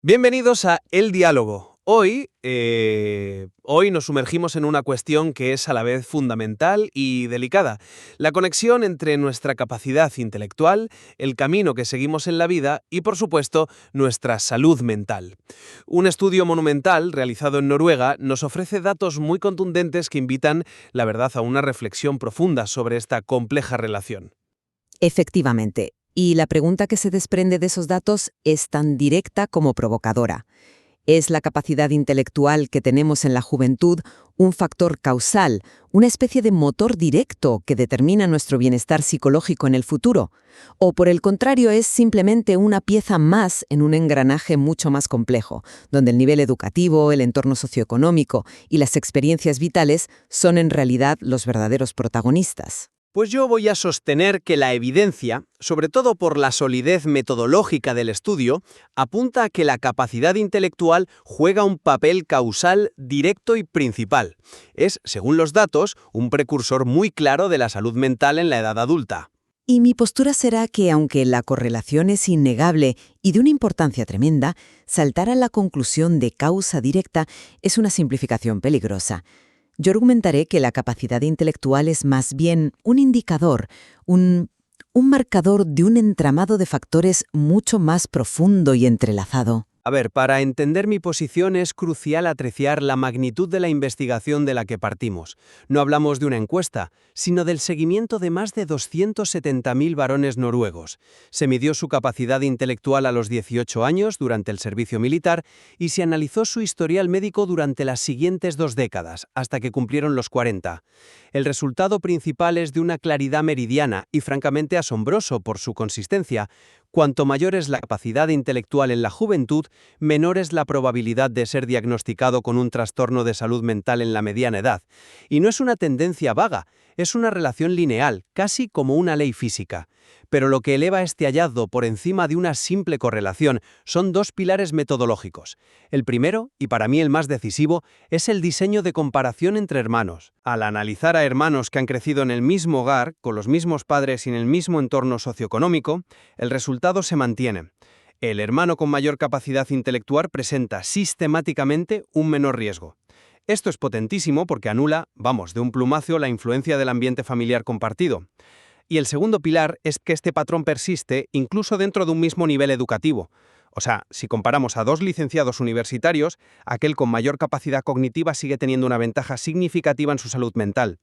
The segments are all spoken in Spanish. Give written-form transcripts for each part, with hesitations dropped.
Bienvenidos a El Diálogo. Hoy nos sumergimos en una cuestión que es a la vez fundamental y delicada: la conexión entre nuestra capacidad intelectual, el camino que seguimos en la vida y, por supuesto, nuestra salud mental. Un estudio monumental realizado en Noruega nos ofrece datos muy contundentes que invitan, la verdad, a una reflexión profunda sobre esta compleja relación. Efectivamente. Y la pregunta que se desprende de esos datos es tan directa como provocadora. ¿Es la capacidad intelectual que tenemos en la juventud un factor causal, una especie de motor directo que determina nuestro bienestar psicológico en el futuro? ¿O por el contrario es simplemente una pieza más en un engranaje mucho más complejo, donde el nivel educativo, el entorno socioeconómico y las experiencias vitales son en realidad los verdaderos protagonistas? Pues yo voy a sostener que la evidencia, sobre todo por la solidez metodológica del estudio, apunta a que la capacidad intelectual juega un papel causal directo y principal. Es, según los datos, un precursor muy claro de la salud mental en la edad adulta. Y mi postura será que, aunque la correlación es innegable y de una importancia tremenda, saltar a la conclusión de causa directa es una simplificación peligrosa. Yo argumentaré que la capacidad intelectual es más bien un indicador, un marcador de un entramado de factores mucho más profundo y entrelazado. A ver, para entender mi posición es crucial apreciar la magnitud de la investigación de la que partimos. No hablamos de una encuesta, sino del seguimiento de más de 270.000 varones noruegos. Se midió su capacidad intelectual a los 18 años durante el servicio militar y se analizó su historial médico durante las siguientes 2 décadas, hasta que cumplieron los 40. El resultado principal es de una claridad meridiana y francamente asombroso por su consistencia. Cuanto mayor es la capacidad intelectual en la juventud, menor es la probabilidad de ser diagnosticado con un trastorno de salud mental en la mediana edad. Y no es una tendencia vaga, es una relación lineal, casi como una ley física. Pero lo que eleva este hallazgo por encima de una simple correlación son 2 pilares metodológicos. El primero, y para mí el más decisivo, es el diseño de comparación entre hermanos. Al analizar a hermanos que han crecido en el mismo hogar, con los mismos padres y en el mismo entorno socioeconómico, el resultado se mantiene. El hermano con mayor capacidad intelectual presenta sistemáticamente un menor riesgo. Esto es potentísimo porque anula, de un plumazo, la influencia del ambiente familiar compartido. Y el segundo pilar es que este patrón persiste incluso dentro de un mismo nivel educativo. O sea, si comparamos a 2 licenciados universitarios, aquel con mayor capacidad cognitiva sigue teniendo una ventaja significativa en su salud mental.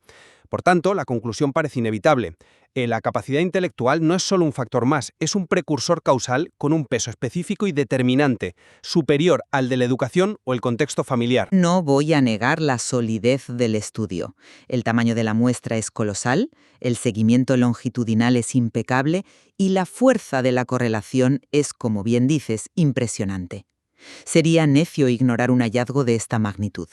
Por tanto, la conclusión parece inevitable. La capacidad intelectual no es solo un factor más, es un precursor causal con un peso específico y determinante, superior al de la educación o el contexto familiar. No voy a negar la solidez del estudio. El tamaño de la muestra es colosal, el seguimiento longitudinal es impecable y la fuerza de la correlación es, como bien dices, impresionante. Sería necio ignorar un hallazgo de esta magnitud.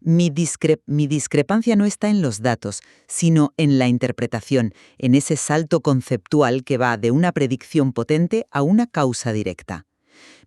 Mi discrepancia no está en los datos, sino en la interpretación, en ese salto conceptual que va de una predicción potente a una causa directa.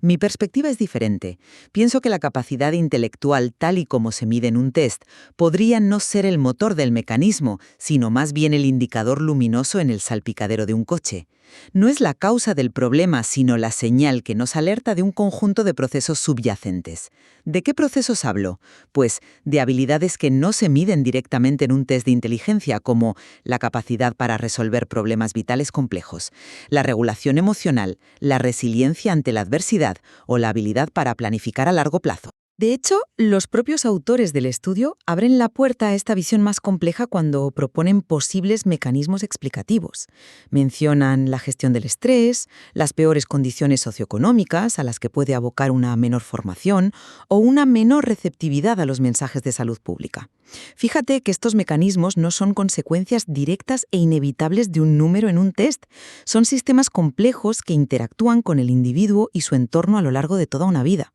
Mi perspectiva es diferente. Pienso que la capacidad intelectual, tal y como se mide en un test, podría no ser el motor del mecanismo, sino más bien el indicador luminoso en el salpicadero de un coche. No es la causa del problema, sino la señal que nos alerta de un conjunto de procesos subyacentes. ¿De qué procesos hablo? Pues de habilidades que no se miden directamente en un test de inteligencia, como la capacidad para resolver problemas vitales complejos, la regulación emocional, la resiliencia ante la adversidad o la habilidad para planificar a largo plazo. De hecho, los propios autores del estudio abren la puerta a esta visión más compleja cuando proponen posibles mecanismos explicativos. Mencionan la gestión del estrés, las peores condiciones socioeconómicas a las que puede abocar una menor formación o una menor receptividad a los mensajes de salud pública. Fíjate que estos mecanismos no son consecuencias directas e inevitables de un número en un test. Son sistemas complejos que interactúan con el individuo y su entorno a lo largo de toda una vida.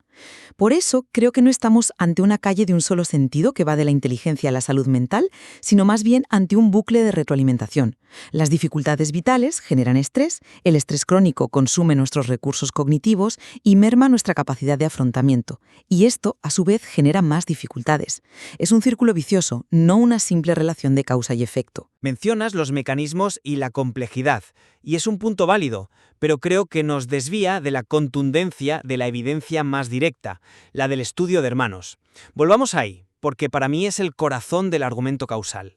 Por eso, creo que no estamos ante una calle de un solo sentido que va de la inteligencia a la salud mental, sino más bien ante un bucle de retroalimentación. Las dificultades vitales generan estrés, el estrés crónico consume nuestros recursos cognitivos y merma nuestra capacidad de afrontamiento. Y esto, a su vez, genera más dificultades. Es un círculo vicioso, no una simple relación de causa y efecto. Mencionas los mecanismos y la complejidad, y es un punto válido, pero creo que nos desvía de la contundencia de la evidencia más directa, la del estudio de hermanos. Volvamos ahí, porque para mí es el corazón del argumento causal.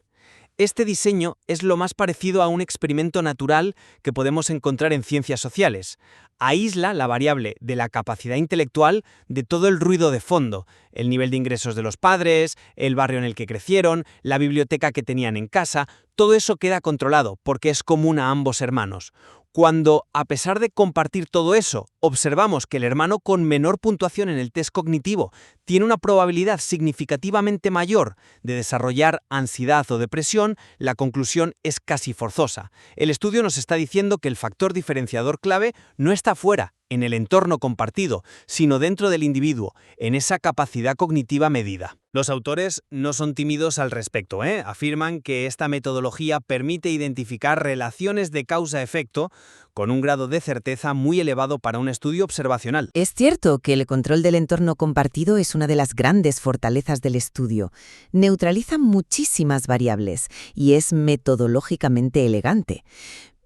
Este diseño es lo más parecido a un experimento natural que podemos encontrar en ciencias sociales. Aísla la variable de la capacidad intelectual de todo el ruido de fondo, el nivel de ingresos de los padres, el barrio en el que crecieron, la biblioteca que tenían en casa, todo eso queda controlado porque es común a ambos hermanos. Cuando, a pesar de compartir todo eso, observamos que el hermano con menor puntuación en el test cognitivo tiene una probabilidad significativamente mayor de desarrollar ansiedad o depresión, la conclusión es casi forzosa. El estudio nos está diciendo que el factor diferenciador clave no está fuera, en el entorno compartido, sino dentro del individuo, en esa capacidad cognitiva medida. Los autores no son tímidos al respecto, Afirman que esta metodología permite identificar relaciones de causa-efecto con un grado de certeza muy elevado para un estudio observacional. Es cierto que el control del entorno compartido es una de las grandes fortalezas del estudio. Neutraliza muchísimas variables y es metodológicamente elegante.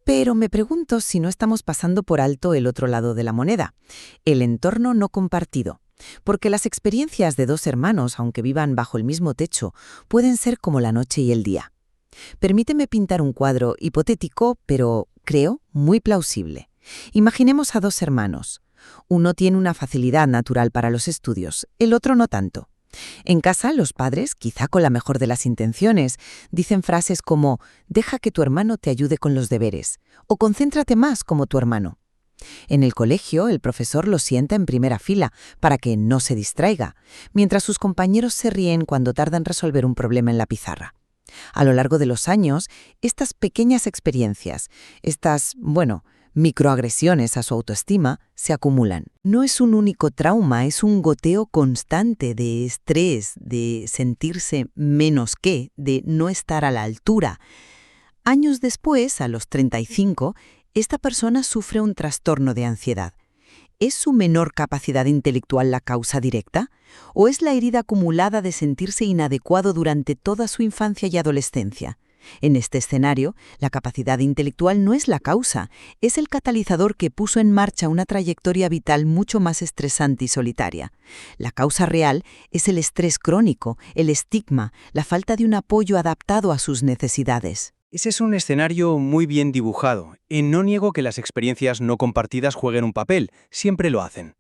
Pero me pregunto si no estamos pasando por alto el otro lado de la moneda, el entorno no compartido. Porque las experiencias de dos hermanos, aunque vivan bajo el mismo techo, pueden ser como la noche y el día. Permíteme pintar un cuadro hipotético, pero creo muy plausible. Imaginemos a dos hermanos. Uno tiene una facilidad natural para los estudios, el otro no tanto. En casa, los padres, quizá con la mejor de las intenciones, dicen frases como «deja que tu hermano te ayude con los deberes» o «concéntrate más como tu hermano». En el colegio, el profesor lo sienta en primera fila para que no se distraiga, mientras sus compañeros se ríen cuando tardan en resolver un problema en la pizarra. A lo largo de los años, estas pequeñas experiencias, microagresiones a su autoestima, se acumulan. No es un único trauma, es un goteo constante de estrés, de sentirse menos que, de no estar a la altura. Años después, a los 35, esta persona sufre un trastorno de ansiedad. ¿Es su menor capacidad intelectual la causa directa? ¿O es la herida acumulada de sentirse inadecuado durante toda su infancia y adolescencia? En este escenario, la capacidad intelectual no es la causa, es el catalizador que puso en marcha una trayectoria vital mucho más estresante y solitaria. La causa real es el estrés crónico, el estigma, la falta de un apoyo adaptado a sus necesidades. Ese es un escenario muy bien dibujado, y no niego que las experiencias no compartidas jueguen un papel, siempre lo hacen.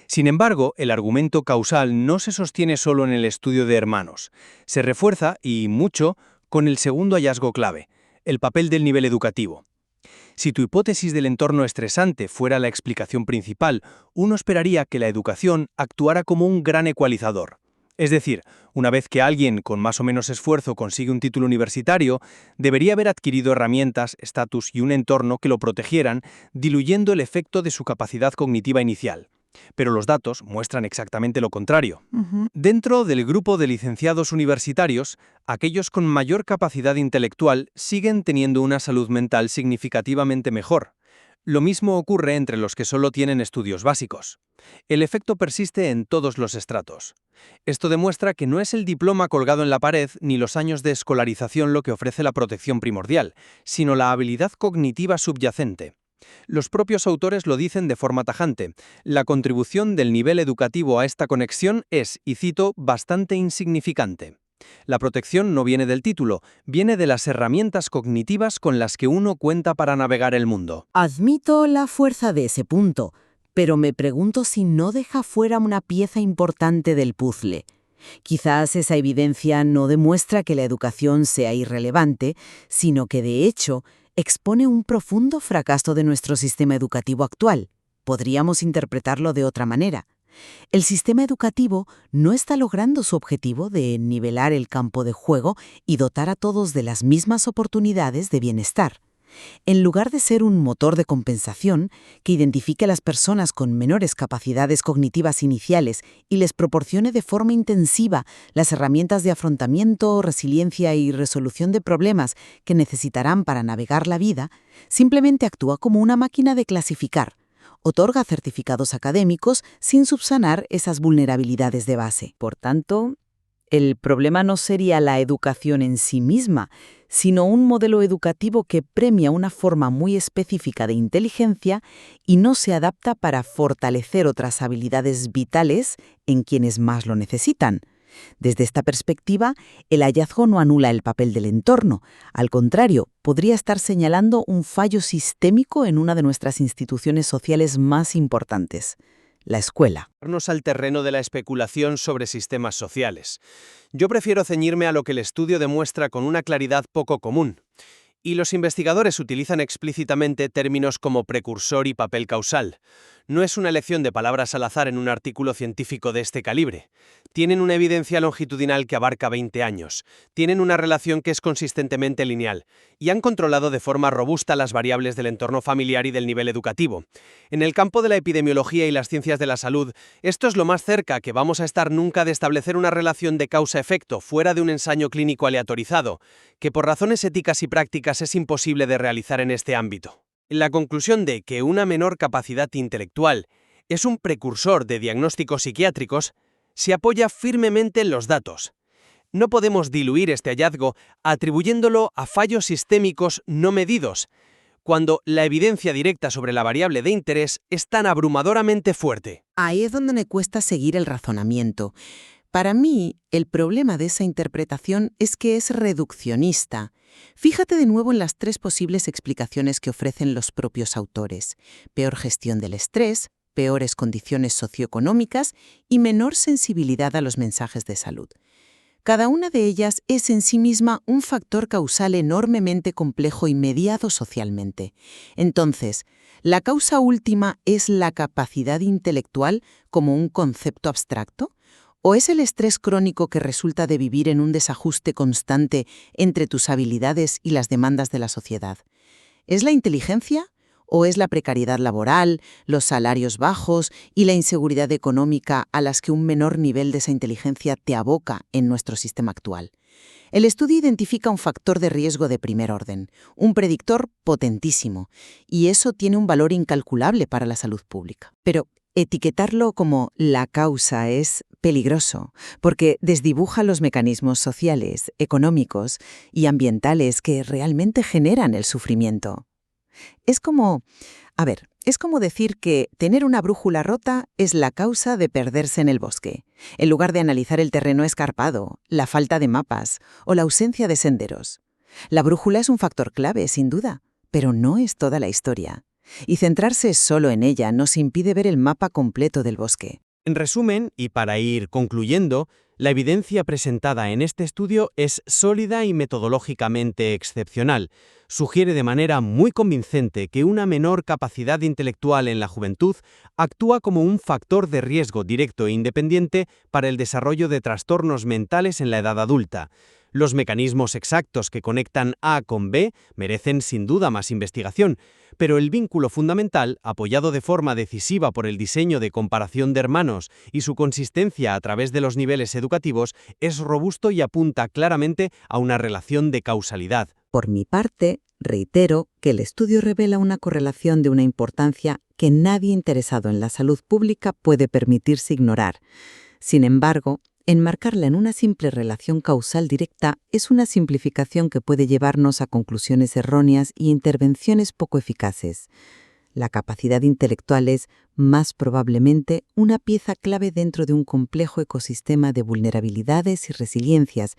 Sin embargo, el argumento causal no se sostiene solo en el estudio de hermanos, se refuerza, y mucho, con el segundo hallazgo clave, el papel del nivel educativo. Si tu hipótesis del entorno estresante fuera la explicación principal, uno esperaría que la educación actuara como un gran ecualizador. Es decir, una vez que alguien con más o menos esfuerzo consigue un título universitario, debería haber adquirido herramientas, estatus y un entorno que lo protegieran, diluyendo el efecto de su capacidad cognitiva inicial. Pero los datos muestran exactamente lo contrario. Dentro del grupo de licenciados universitarios, aquellos con mayor capacidad intelectual siguen teniendo una salud mental significativamente mejor. Lo mismo ocurre entre los que solo tienen estudios básicos. El efecto persiste en todos los estratos. Esto demuestra que no es el diploma colgado en la pared ni los años de escolarización lo que ofrece la protección primordial, sino la habilidad cognitiva subyacente. Los propios autores lo dicen de forma tajante. La contribución del nivel educativo a esta conexión es, y cito, bastante insignificante. La protección no viene del título, viene de las herramientas cognitivas con las que uno cuenta para navegar el mundo. Admito la fuerza de ese punto, pero me pregunto si no deja fuera una pieza importante del puzzle. Quizás esa evidencia no demuestra que la educación sea irrelevante, sino que, de hecho, expone un profundo fracaso de nuestro sistema educativo actual. Podríamos interpretarlo de otra manera. El sistema educativo no está logrando su objetivo de nivelar el campo de juego y dotar a todos de las mismas oportunidades de bienestar. En lugar de ser un motor de compensación que identifique a las personas con menores capacidades cognitivas iniciales y les proporcione de forma intensiva las herramientas de afrontamiento, resiliencia y resolución de problemas que necesitarán para navegar la vida, simplemente actúa como una máquina de clasificar. Otorga certificados académicos sin subsanar esas vulnerabilidades de base. Por tanto, el problema no sería la educación en sí misma, sino un modelo educativo que premia una forma muy específica de inteligencia y no se adapta para fortalecer otras habilidades vitales en quienes más lo necesitan. Desde esta perspectiva, el hallazgo no anula el papel del entorno. Al contrario, podría estar señalando un fallo sistémico en una de nuestras instituciones sociales más importantes, la escuela. Irnos al terreno de la especulación sobre sistemas sociales. Yo prefiero ceñirme a lo que el estudio demuestra con una claridad poco común. Y los investigadores utilizan explícitamente términos como precursor y papel causal. No es una elección de palabras al azar en un artículo científico de este calibre. Tienen una evidencia longitudinal que abarca 20 años, tienen una relación que es consistentemente lineal, y han controlado de forma robusta las variables del entorno familiar y del nivel educativo. En el campo de la epidemiología y las ciencias de la salud, esto es lo más cerca que vamos a estar nunca de establecer una relación de causa-efecto fuera de un ensayo clínico aleatorizado, que por razones éticas y prácticas es imposible de realizar en este ámbito. La conclusión de que una menor capacidad intelectual es un precursor de diagnósticos psiquiátricos se apoya firmemente en los datos. No podemos diluir este hallazgo atribuyéndolo a fallos sistémicos no medidos, cuando la evidencia directa sobre la variable de interés es tan abrumadoramente fuerte. Ahí es donde me cuesta seguir el razonamiento. Para mí, el problema de esa interpretación es que es reduccionista. Fíjate de nuevo en las 3 posibles explicaciones que ofrecen los propios autores: peor gestión del estrés, peores condiciones socioeconómicas y menor sensibilidad a los mensajes de salud. Cada una de ellas es en sí misma un factor causal enormemente complejo y mediado socialmente. Entonces, ¿la causa última es la capacidad intelectual como un concepto abstracto? ¿O es el estrés crónico que resulta de vivir en un desajuste constante entre tus habilidades y las demandas de la sociedad? ¿Es la inteligencia? ¿O es la precariedad laboral, los salarios bajos y la inseguridad económica a las que un menor nivel de esa inteligencia te aboca en nuestro sistema actual? El estudio identifica un factor de riesgo de primer orden, un predictor potentísimo, y eso tiene un valor incalculable para la salud pública. Pero etiquetarlo como la causa es peligroso, porque desdibuja los mecanismos sociales, económicos y ambientales que realmente generan el sufrimiento. Es como decir que tener una brújula rota es la causa de perderse en el bosque, en lugar de analizar el terreno escarpado, la falta de mapas o la ausencia de senderos. La brújula es un factor clave, sin duda, pero no es toda la historia. Y centrarse solo en ella nos impide ver el mapa completo del bosque. En resumen, y para ir concluyendo, la evidencia presentada en este estudio es sólida y metodológicamente excepcional. Sugiere de manera muy convincente que una menor capacidad intelectual en la juventud actúa como un factor de riesgo directo e independiente para el desarrollo de trastornos mentales en la edad adulta. Los mecanismos exactos que conectan A con B merecen sin duda más investigación, pero el vínculo fundamental, apoyado de forma decisiva por el diseño de comparación de hermanos y su consistencia a través de los niveles educativos, es robusto y apunta claramente a una relación de causalidad. Por mi parte, reitero que el estudio revela una correlación de una importancia que nadie interesado en la salud pública puede permitirse ignorar. Sin embargo, enmarcarla en una simple relación causal directa es una simplificación que puede llevarnos a conclusiones erróneas y intervenciones poco eficaces. La capacidad intelectual es, más probablemente, una pieza clave dentro de un complejo ecosistema de vulnerabilidades y resiliencias,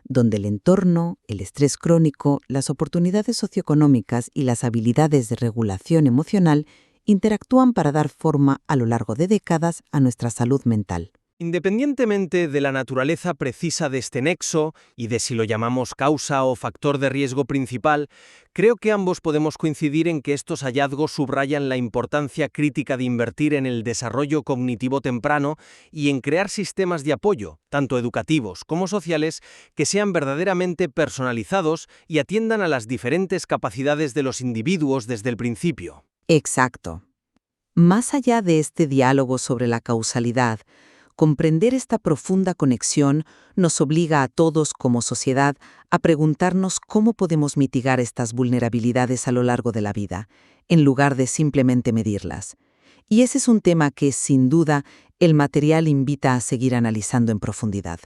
donde el entorno, el estrés crónico, las oportunidades socioeconómicas y las habilidades de regulación emocional interactúan para dar forma a lo largo de décadas a nuestra salud mental. Independientemente de la naturaleza precisa de este nexo y de si lo llamamos causa o factor de riesgo principal, creo que ambos podemos coincidir en que estos hallazgos subrayan la importancia crítica de invertir en el desarrollo cognitivo temprano y en crear sistemas de apoyo, tanto educativos como sociales, que sean verdaderamente personalizados y atiendan a las diferentes capacidades de los individuos desde el principio. Exacto. Más allá de este diálogo sobre la causalidad, comprender esta profunda conexión nos obliga a todos como sociedad a preguntarnos cómo podemos mitigar estas vulnerabilidades a lo largo de la vida, en lugar de simplemente medirlas. Y ese es un tema que, sin duda, el material invita a seguir analizando en profundidad.